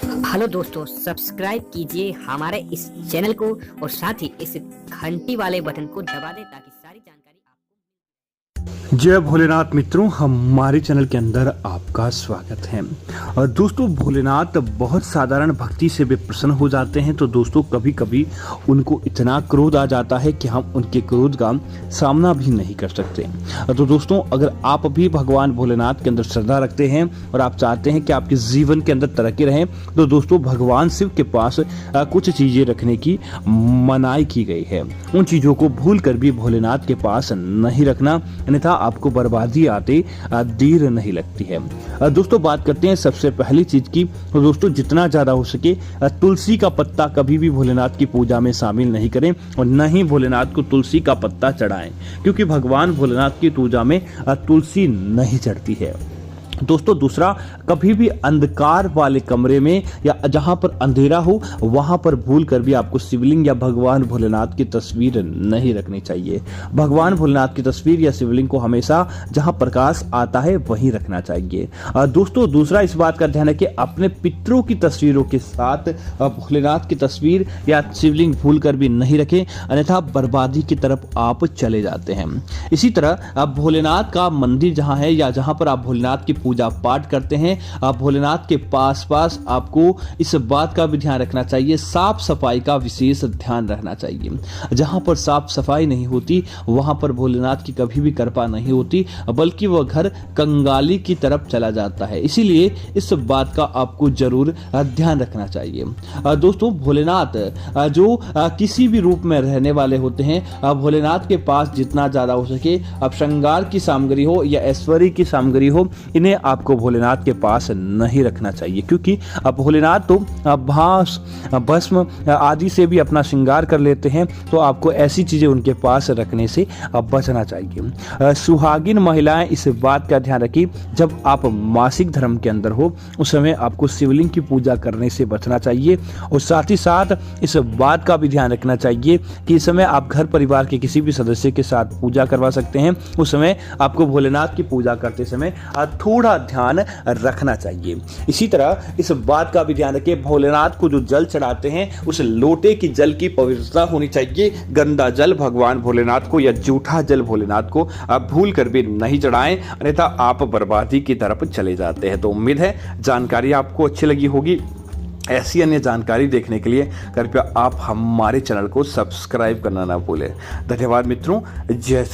Hello दोस्तों, subscribe कीजिए हमारे इस चैनल को और साथ ही इस घंटी वाले बटन को दबा दें ताकि सारी जानकारी आपको। जय भोलेनाथ मित्रों, हमारे चैनल के अंदर आपका स्वागत है। और दोस्तों, भोलेनाथ बहुत साधारण भक्ति से भी प्रसन्न हो जाते हैं। तो दोस्तों, कभी कभी उनको इतना क्रोध आ जाता है कि हम उनके क्रोध का सामना भी नहीं कर सकते। तो दोस्तों, अगर आप भी भगवान भोलेनाथ के अंदर श्रद्धा रखते हैं और आप चाहते हैं कि आपके जीवन के अंदर तरक्की रहे, तो दोस्तों भगवान शिव के पास कुछ चीजें रखने की मनाही की गई है। उन चीजों को भूल कर भी भोलेनाथ के पास नहीं रखना, अन्यथा आपको बर्बादी आते देर नहीं लगती है। दोस्तों, बात करते हैं सबसे पहली चीज की। तो दोस्तों, जितना ज्यादा हो सके तुलसी का पत्ता कभी भी भोलेनाथ की पूजा में शामिल नहीं करें और न ही भोलेनाथ को तुलसी का पत्ता चढ़ाएं, क्योंकि भगवान भोलेनाथ की पूजा में तुलसी नहीं चढ़ती है। दोस्तों, दूसरा, कभी भी अंधकार वाले कमरे में या जहां पर अंधेरा हो वहां पर भूल कर भी आपको शिवलिंग या भगवान भोलेनाथ की तस्वीर नहीं रखनी चाहिए। भगवान भोलेनाथ की तस्वीर या शिवलिंग को हमेशा जहां प्रकाश आता है वहीं रखना चाहिए। दोस्तों, दूसरा इस बात का ध्यान रखिए, अपने पितरों की तस्वीरों के साथ भोलेनाथ की तस्वीर या शिवलिंग भूल कर भी नहीं रखें, अन्यथा बर्बादी की तरफ आप चले जाते हैं। इसी तरह भोलेनाथ का मंदिर जहां है या जहां पर आप भोलेनाथ की पूजा पाठ करते हैं, आप भोलेनाथ के पास आपको इस बात का भी ध्यान रखना चाहिए, साफ सफाई का विशेष ध्यान रखना चाहिए। जहां पर साफ सफाई नहीं होती वहां पर भोलेनाथ की कभी भी कृपा नहीं होती, बल्कि वह घर कंगाली की तरफ चला जाता है। इसीलिए इस बात का आपको जरूर ध्यान रखना चाहिए। दोस्तों, भोलेनाथ जो किसी भी रूप में रहने वाले होते हैं, भोलेनाथ के पास जितना ज्यादा हो सके अब श्रृंगार की सामग्री हो या ऐश्वर्य की सामग्री हो, इन्हें आपको भोलेनाथ के पास नहीं रखना चाहिए, क्योंकि अब भोलेनाथ तो भास भस्म आदि से भी अपना श्रृंगार कर लेते हैं। तो आपको ऐसी चीजें उनके पास रखने से बचना चाहिए। सुहागिन महिलाएं इस बात का ध्यान रखिए, जब आप मासिक धर्म के अंदर हो उस समय आपको शिवलिंग की पूजा करने से बचना चाहिए। और साथ ही साथ इस बात का भी ध्यान रखना चाहिए कि इस समय आप घर परिवार के किसी भी सदस्य के साथ पूजा करवा सकते हैं। उस समय आपको भोलेनाथ की पूजा करते समय थोड़ा ध्यान रखना चाहिए। इसी तरह इस बात का भी ध्यान रखें, भोलेनाथ को जो जल चढ़ाते हैं उस लोटे की जल की पवित्रता होनी चाहिए। गंदा जल भगवान भोलेनाथ को या जूठा जल भोलेनाथ को आप भूल कर भी नहीं चढ़ाएं, अन्यथा आप बर्बादी की तरफ चले जाते हैं। तो उम्मीद है जानकारी आपको अच्छी लगी होगी। ऐसी अन्य जानकारी देखने के लिए कृपया आप हमारे चैनल को सब्सक्राइब करना ना भूलें। धन्यवाद मित्रों। जय